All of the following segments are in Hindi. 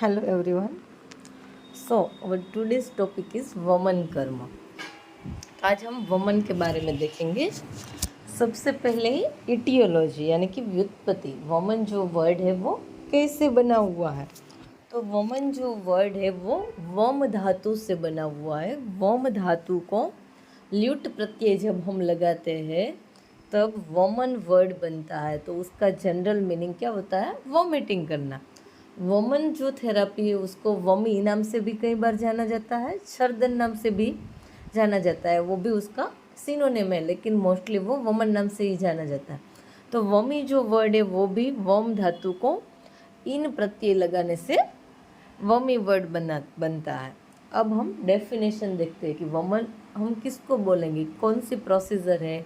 Hello everyone. So our today's topic is वमन कर्म. आज हम वमन के बारे में देखेंगे. सबसे पहले ही इटियोलॉजी यानी कि व्युत्पत्ति. वमन जो वर्ड है वो कैसे बना हुआ है. तो वमन जो वर्ड है वो वम धातु से बना हुआ है. वम धातु को ल्युट प्रत्यय जब हम लगाते हैं तब वमन वर्ड बनता है. तो उसका जनरल मीनिंग क्या होता है? वॉमिटिंग करना. वमन जो थेरापी है उसको वमी नाम से भी कई बार जाना जाता है, शर्दन नाम से भी जाना जाता है. वो भी उसका सिनोनिम है, लेकिन मोस्टली वो वमन नाम से ही जाना जाता है. तो वमी जो वर्ड है वो भी वम धातु को इन प्रत्यय लगाने से वमी वर्ड बनता है. अब हम डेफिनेशन देखते हैं कि वमन हम किसको बोलेंगे, कौन सी प्रोसीजर है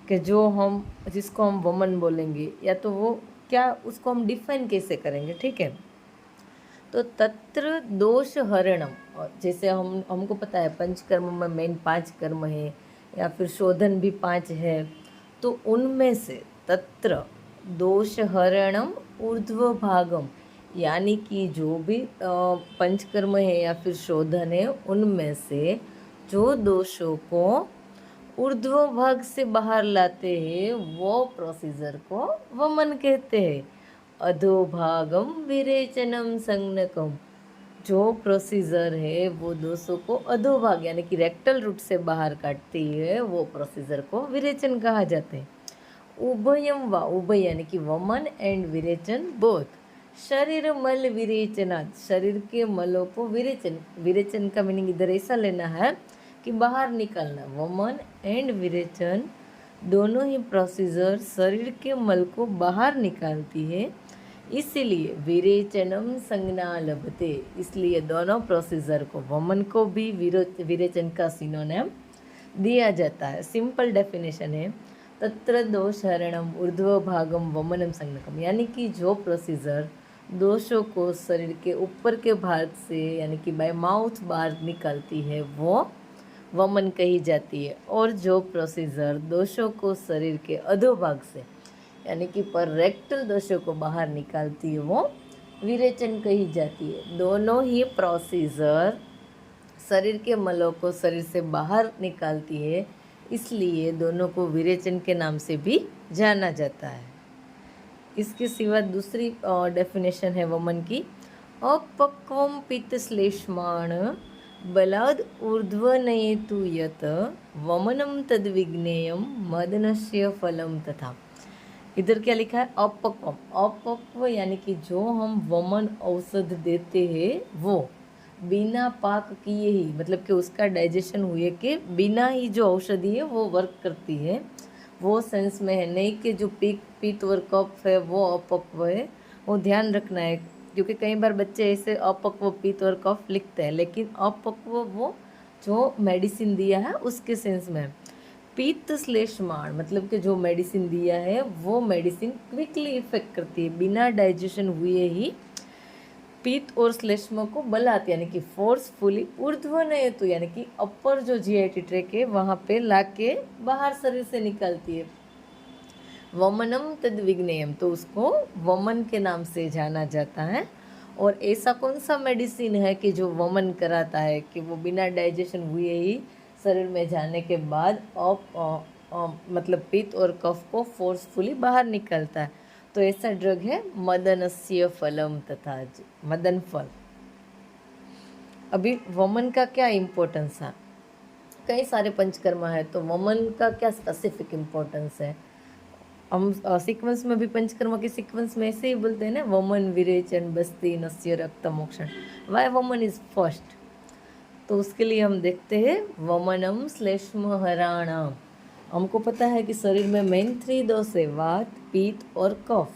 कि जिसको हम वमन बोलेंगे, या तो वो क्या उसको हम डिफाइन कैसे करेंगे. ठीक है, तो तत्र दोष हरणम. और जैसे हमको पता है पंचकर्म में मेन 5 कर्म है या फिर शोधन भी 5 है. तो उनमें से तत्र दोष हरणम ऊर्ध्व भागम, यानी कि जो भी पंचकर्म है या फिर शोधन है उनमें से जो दोषों को ऊर्ध्व भाग से बाहर लाते हैं वो प्रोसीजर को वमन कहते हैं. अधोभागम विरेचनम संज्ञकम. जो प्रोसीजर है वो दोषों को अधोभाग यानी कि रेक्टल रूट से बाहर काटती है, वो प्रोसीजर को विरेचन कहा जाता है. उभयम व उभय यानी कि वमन एंड विरेचन बोथ. शरीर मल विरेचनात्, शरीर के मलों को विरेचन का मीनिंग इधर ऐसा लेना है कि बाहर निकालना. वमन एंड विरेचन दोनों ही प्रोसीजर शरीर के मल को बाहर निकालती है, इसीलिए विरेचनम संज्ञा लभते. इसलिए दोनों प्रोसीजर को, वमन को भी विरेचन का सिनोनिम दिया जाता है. सिंपल डेफिनेशन है तत्र दोष हरणम ऊर्ध्व भागम वमनम संज्ञकम, यानी कि जो प्रोसीजर दोषों को शरीर के ऊपर के भाग से यानी कि बाय माउथ बाहर निकालती है वो वमन कही जाती है. और जो प्रोसीजर दोषों को शरीर के अधोभाग से यानी कि पर रेक्टल दोषों को बाहर निकालती है वो विरेचन कही जाती है. दोनों ही प्रोसीजर शरीर के मलों को शरीर से बाहर निकालती है, इसलिए दोनों को विरेचन के नाम से भी जाना जाता है. इसके सिवा दूसरी डेफिनेशन है वमन की. अपक्वम पित्त श्लेष्माण बलाद ऊर्ध्वनयेतु यत वमनम तद्विज्ञेयम मदनस्य फलम तथा. इधर क्या लिखा है? अपक्वम. अपक्व यानी कि जो हम वमन औषध देते हैं वो बिना पाक किए ही, मतलब कि उसका डाइजेशन हुए के बिना ही जो औषधि है वो वर्क करती है, वो सेंस में है. नहीं कि जो पित्त और कफ है वो अपक्व है. वो ध्यान रखना है, क्योंकि कई बार बच्चे ऐसे अपक्व पित्त और कफ लिखते हैं, लेकिन अपक्व वो जो मेडिसिन दिया है उसके सेंस में है. पित्त श्लेष्माण मतलब कि जो मेडिसिन दिया है वो मेडिसिन क्विकली इफेक्ट करती है, बिना डाइजेशन हुए ही पित्त और श्लेष्म को बलाते यानी कि फोर्सफुली ऊर्ध्वनयेतु यानी कि अपर जो जीआईटी ट्रैक है वहाँ पे लाके बाहर शरीर से निकालती है. वमनम तद्विज्ञेयम, तो उसको वमन के नाम से जाना जाता है. और ऐसा कौन सा मेडिसिन है कि जो वमन कराता है कि वो बिना डाइजेशन हुए ही शरीर में जाने के बाद मतलब पित्त और कफ को फोर्सफुली बाहर निकलता है? तो ऐसा ड्रग है मदनस्य फलम तथा मदन फल. अभी वमन का क्या इम्पोर्टेंस है? कई सारे पंचकर्मा है, तो वमन का क्या स्पेसिफिक इम्पोर्टेंस है? हम सीक्वेंस में भी पंचकर्मा के सीक्वेंस में ऐसे ही बोलते हैं ना, वमन विरेचन बस्ती नस्य रक्त मोक्षण. वाई वमन इज फर्स्ट? तो उसके लिए हम देखते हैं वमनम श्लेष्म हराणम. हमको पता है कि शरीर में मेन 3 दोष है, वात पित्त और कफ.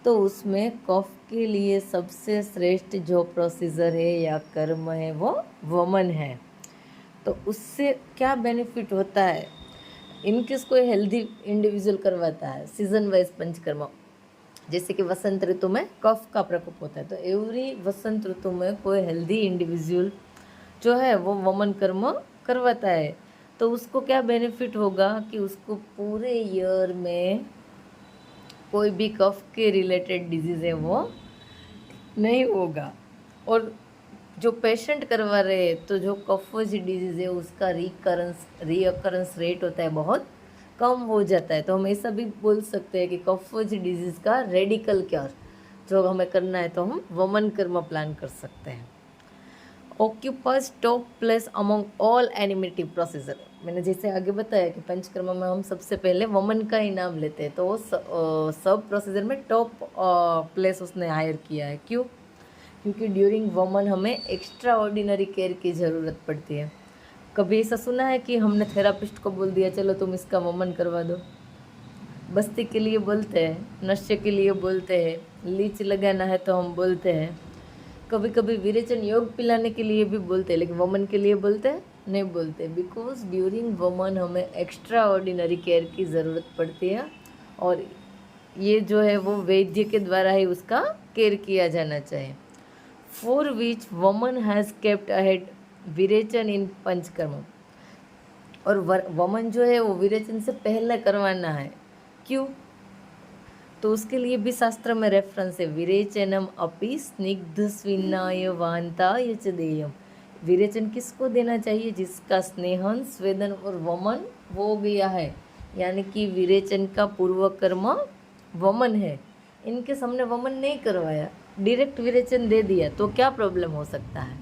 तो उसमें कफ के लिए सबसे श्रेष्ठ जो प्रोसीजर है या कर्म है वो वमन है. तो उससे क्या बेनिफिट होता है? इनकेस कोई हेल्दी इंडिविजुअल करवाता है सीजन वाइज पंचकर्म, जैसे कि वसंत ऋतु में कफ का प्रकोप होता है, तो एवरी वसंत ऋतु में कोई हेल्दी इंडिविजुअल जो है वो वमन कर्म करवाता है. तो उसको क्या बेनिफिट होगा कि उसको पूरे ईयर में कोई भी कफ के रिलेटेड डिजीज़ है वो नहीं होगा. और जो पेशेंट करवा रहे हैं तो जो कफज डिजीज़ है उसका रीअकरेंस रेट होता है बहुत कम हो जाता है। तो हम ऐसा भी बोल सकते हैं कि कफज डिजीज़ का रेडिकल क्योर जो हमें करना है तो हम वमन कर्म प्लान कर सकते हैं। Occupies top place among all eliminative procedure. मैंने जैसे आगे बताया कि पंचकर्म में हम सबसे पहले वमन का ही नाम लेते हैं, तो वो सब प्रोसीजर में टॉप प्लेस उसने हायर किया है। क्यों? क्योंकि ड्यूरिंग वमन हमें एक्स्ट्रा ऑर्डिनरी केयर की ज़रूरत पड़ती है। कभी ऐसा सुना है कि हमने थेरापिस्ट को बोल दिया चलो तुम इसका वमन करवा दो? बस्ती के लिए बोलते हैं, नशे के लिए बोलते हैं, लीच लगाना है तो हम बोलते हैं, कभी कभी विरेचन योग पिलाने के लिए भी बोलते हैं, लेकिन वमन के लिए बोलते हैं नहीं बोलते। बिकॉज ड्यूरिंग वमन हमें एक्स्ट्रा ऑर्डिनरी केयर की ज़रूरत पड़ती है और ये जो है वो वैद्य के द्वारा ही उसका केयर किया जाना चाहिए। फॉर विच वमन हैज़ केप्ट अहेड विरेचन इन पंचकर्म। और वमन जो है वो विरेचन से पहले करवाना है। क्यों? तो उसके लिए भी शास्त्र में रेफरेंस है, विरेचनम अपि स्निग्ध स्विन्नाय वांताय च देयम। विरेचन किसको देना चाहिए? जिसका स्नेहन स्वेदन और वमन हो गया है, यानी कि विरेचन का पूर्व कर्म वमन है। इनके सामने वमन नहीं करवाया, डायरेक्ट विरेचन दे दिया तो क्या प्रॉब्लम हो सकता है?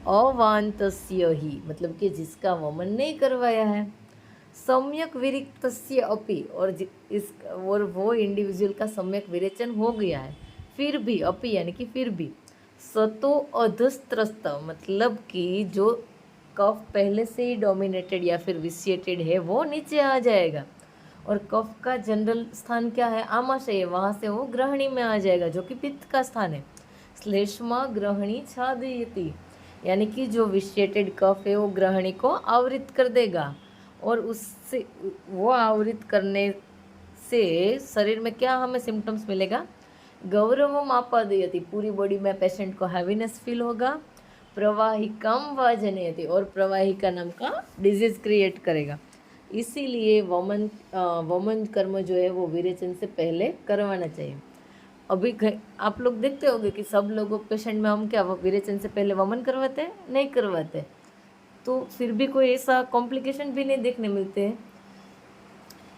अवांतस्य ही, मतलब कि जिसका वमन नहीं करवाया है। सम्यक विरिक्तस्य अपि, और वो इंडिविजुअल का सम्यक विरेचन हो गया है, फिर भी अपि यानी कि फिर भी सतो अधस्त्रस्त, मतलब कि जो कफ पहले से ही डोमिनेटेड या फिर विसिएटेड है वो नीचे आ जाएगा। और कफ का जनरल स्थान क्या है? आमाशय, वहाँ से वो ग्रहणी में आ जाएगा जो कि पित्त का स्थान है। श्लेष्मा ग्रहणी छादयति, यानी कि जो विसिएटेड कफ है वो ग्रहणी को आवृत कर देगा और उससे वो आवृत करने से शरीर में क्या हमें सिम्टम्स मिलेगा? गौरवम आपादयति, पूरी बॉडी में पेशेंट को हैवीनेस फील होगा। प्रवाहिकम व जनयति, और प्रवाहिका नाम का डिजीज क्रिएट करेगा। इसीलिए वमन कर्म जो है वो विरेचन से पहले करवाना चाहिए। अभी आप लोग देखते होंगे कि सब लोगों पेशेंट में हम क्या विरेचन से पहले वमन करवाते हैं? नहीं करवाते। तो फिर भी कोई ऐसा कॉम्प्लिकेशन भी नहीं देखने मिलते हैं।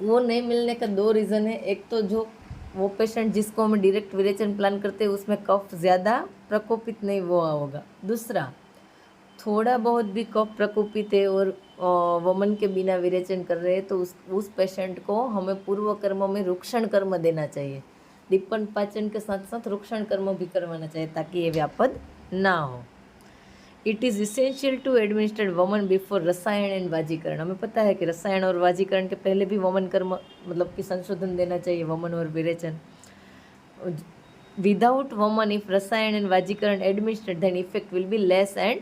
वो नहीं मिलने का दो रीज़न है। एक तो जो वो पेशेंट जिसको हम डायरेक्ट विरेचन प्लान करते हैं उसमें कफ ज़्यादा प्रकोपित नहीं हुआ होगा। दूसरा, थोड़ा बहुत भी कफ प्रकोपित है और वमन के बिना विरेचन कर रहे हैं तो उस पेशेंट को हमें पूर्व कर्म में रुक्षण कर्म देना चाहिए। दीपन पाचन के साथ साथ रुक्षण कर्म भी करवाना चाहिए ताकि ये व्यापद ना हो। It is essential to administer वमन बिफोर रसायन एंड वाजीकरण। हमें पता है कि रसायन और वाजीकरण के पहले भी वमन कर्म मतलब कि संशोधन देना चाहिए, वमन और विरेचन। विदाउट वमन इफ रसायन एंड वाजीकरण administered then effect will be less and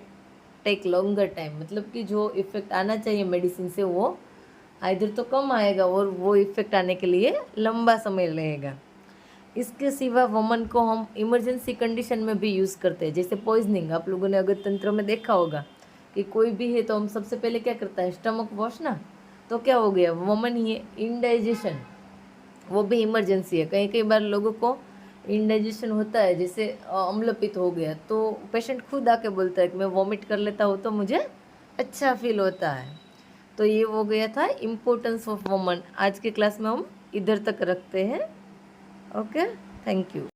take longer time, मतलब कि जो इफेक्ट आना चाहिए मेडिसिन से वो इधर तो कम आएगा और वो इफेक्ट आने के लिए लंबा समय लगेगा। इसके सिवा वमन को हम इमरजेंसी कंडीशन में भी यूज़ करते हैं, जैसे पॉइजनिंग। आप लोगों ने अगर तंत्र में देखा होगा कि कोई भी है तो हम सबसे पहले क्या करता है? स्टमक वॉश ना। तो क्या हो गया? वमन ही है, इनडाइजेशन, वो भी इमरजेंसी है। कई कई बार लोगों को इनडाइजेशन होता है, जैसे अम्लपित हो गया तो पेशेंट खुद आके बोलता है कि मैं वॉमिट कर लेता हूँ तो मुझे अच्छा फील होता है। तो ये हो गया था इम्पोर्टेंस ऑफ वमन। आज के क्लास में हम इधर तक रखते हैं। Okay, thank you.